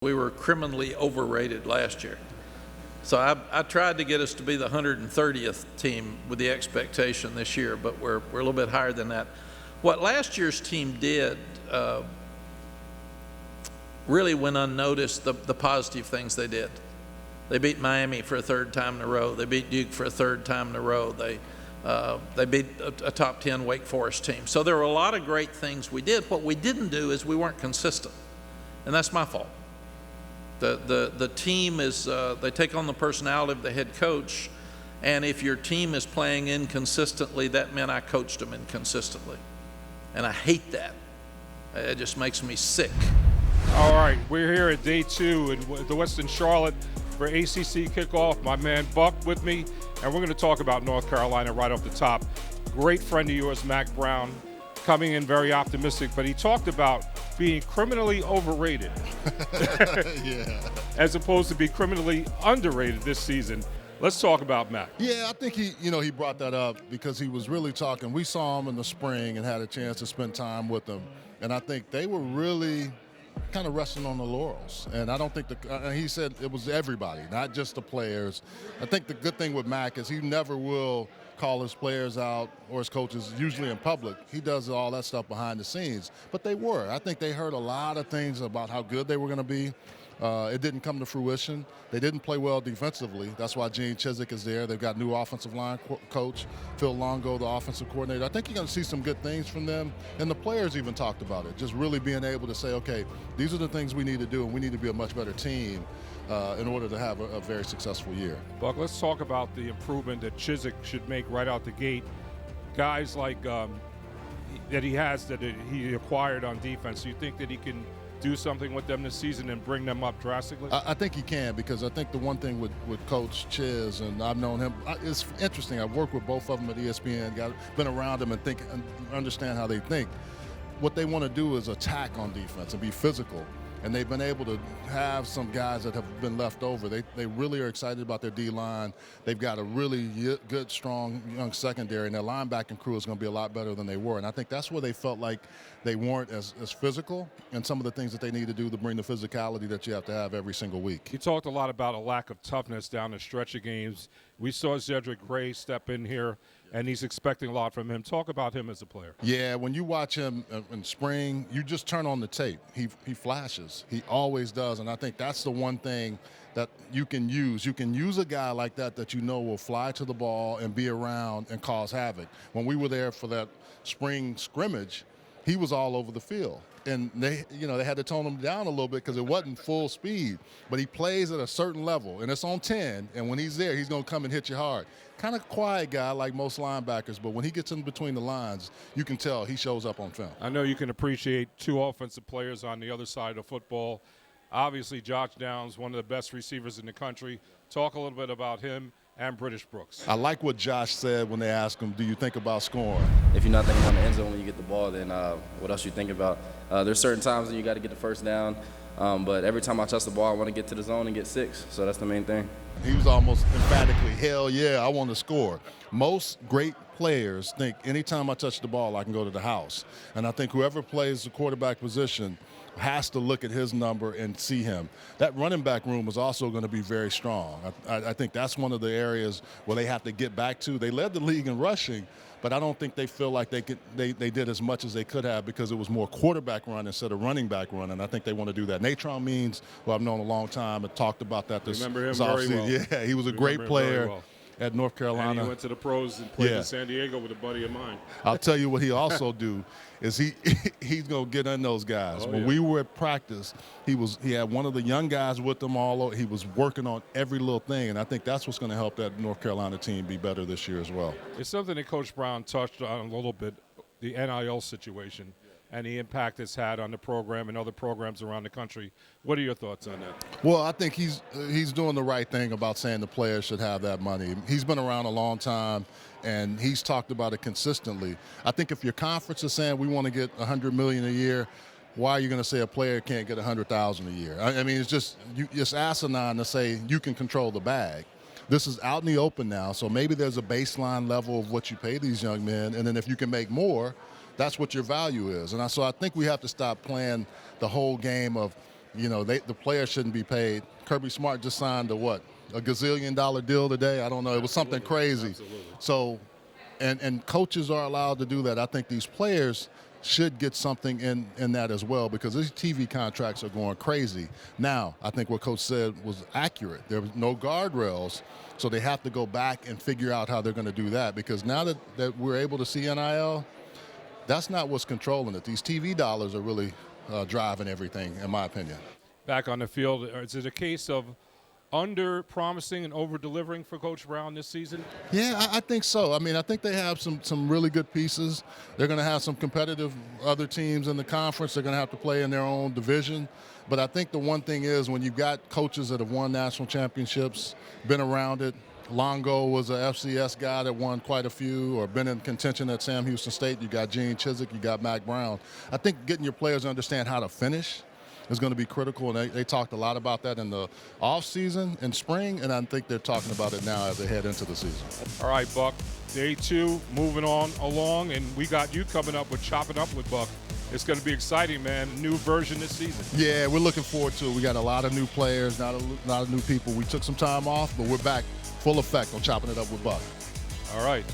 We were criminally overrated last year. So I tried to get us to be the 130th team with the expectation this year, but we're a little bit higher than that. What last year's team did really went unnoticed, the positive things they did. They beat Miami for a third time in a row. They beat Duke for a third time in a row. They beat a top 10 Wake Forest team. So there were a lot of great things we did. What we didn't do is we weren't consistent, and that's my fault. The team is, they take on the personality of the head coach, and if your team is playing inconsistently, that meant I coached them inconsistently. And I hate that. It just makes me sick. All right, we're here at day 2 in the Western Charlotte for ACC Kickoff. My man Buck with me, and we're going to talk about North Carolina right off the top. Great friend of yours, Mack Brown, coming in very optimistic, but he talked about being criminally overrated yeah. as opposed to be criminally underrated this season. Let's talk about Mack. Yeah, I think he brought that up because he was really talking. We saw him in the spring and had a chance to spend time with him, and I think they were really kind of resting on the laurels. And I don't think he said it was everybody, not just the players. I think the good thing with Mack is he never will call his players out or his coaches, usually in public. He does all that stuff behind the scenes. But they were. I think they heard a lot of things about how good they were going to be. It didn't come to fruition. They didn't play well defensively. That's why Gene Chizik is there. They've got new offensive line coach, Phil Longo, the offensive coordinator. I think you're going to see some good things from them. And the players even talked about it, just really being able to say, okay, these are the things we need to do, and we need to be a much better team in order to have a very successful year. Buck, let's talk about the improvement that Chizik should make right out the gate. Guys like that he acquired on defense, do you think that he can do something with them this season and bring them up drastically? I think he can, because I think the one thing with Coach Chiz, and I've known him, it's interesting. I've worked with both of them at ESPN, been around them and understand how they think. What they want to do is attack on defense and be physical. And they've been able to have some guys that have been left over. They really are excited about their D-line. They've got a really good, strong, young secondary, and their linebacking crew is going to be a lot better than they were. And I think that's where they felt like they weren't as physical, and some of the things that they need to do to bring the physicality that you have to have every single week. You talked a lot about a lack of toughness down the stretch of games. We saw Cedric Gray step in here, and he's expecting a lot from him. Talk about him as a player. Yeah, when you watch him in spring, you just turn on the tape. He flashes. He always does, and I think that's the one thing that you can use. You can use a guy like that you know will fly to the ball and be around and cause havoc. When we were there for that spring scrimmage, he was all over the field. And they had to tone him down a little bit because it wasn't full speed. But he plays at a certain level, and it's on 10, and when he's there, he's going to come and hit you hard. Kind of quiet guy like most linebackers, but when he gets in between the lines, you can tell he shows up on film. I know you can appreciate two offensive players on the other side of football. Obviously, Josh Downs, one of the best receivers in the country. Talk a little bit about him and British Brooks. I like what Josh said when they asked him, do you think about scoring? If you're not thinking on the end zone when you get the ball, then what else you think about? There's certain times when you got to get the first down, but every time I touch the ball, I want to get to the zone and get 6, so that's the main thing. He was almost emphatically, hell yeah, I want to score. Most great players think anytime I touch the ball, I can go to the house. And I think whoever plays the quarterback position has to look at his number and see him. That running back room is also going to be very strong. I think that's one of the areas where they have to get back to. They led the league in rushing, but I don't think they feel like they did as much as they could have because it was more quarterback run instead of running back run, and I think they want to do that. Natron Means, who I've known a long time, and talked about that this offseason. Well. Yeah, he was a great player at North Carolina. And he went to the pros and played in San Diego with a buddy of mine. I'll tell you what he also do is he's going to get in those guys. When we were at practice, he had one of the young guys with him all over. He was working on every little thing, and I think that's what's going to help that North Carolina team be better this year as well. It's something that Coach Brown touched on a little bit, the NIL situation and the impact it's had on the program and other programs around the country. What are your thoughts on that? Well, I think he's doing the right thing about saying the players should have that money. He's been around a long time, and he's talked about it consistently. I think if your conference is saying we want to get $100 million a year, why are you going to say a player can't get $100,000 a year? I mean, it's asinine to say you can control the bag. This is out in the open now, so maybe there's a baseline level of what you pay these young men, and then if you can make more, that's what your value is. And so I think we have to stop playing the whole game of The players shouldn't be paid. Kirby Smart just signed a gazillion-dollar deal today. I don't know. It was something crazy. Absolutely. So, and coaches are allowed to do that. I think these players should get something in that as well, because these TV contracts are going crazy. Now, I think what Coach said was accurate. There was no guardrails, so they have to go back and figure out how they're going to do that, because now that we're able to see NIL, that's not what's controlling it. These TV dollars are really driving everything, in my opinion. Back on the field, is it a case of under-promising and over-delivering for Coach Brown this season? Yeah, I think so. I mean, I think they have some really good pieces. They're going to have some competitive other teams in the conference. They're going to have to play in their own division. But I think the one thing is, when you've got coaches that have won national championships, been around it. Longo was a FCS guy that won quite a few, or been in contention at Sam Houston State. You got Gene Chizik, you got Mack Brown. I think getting your players to understand how to finish is going to be critical, and they talked a lot about that in the offseason in spring, and I think they're talking about it now as they head into the season. All right, Buck, day 2, moving on along, and we got you coming up with Chopping Up with Buck. It's going to be exciting, man. New version this season. Yeah, we're looking forward to it. We got a lot of new players, not a lot of new people. We took some time off, but we're back full effect on Chopping It Up with Buck. All right.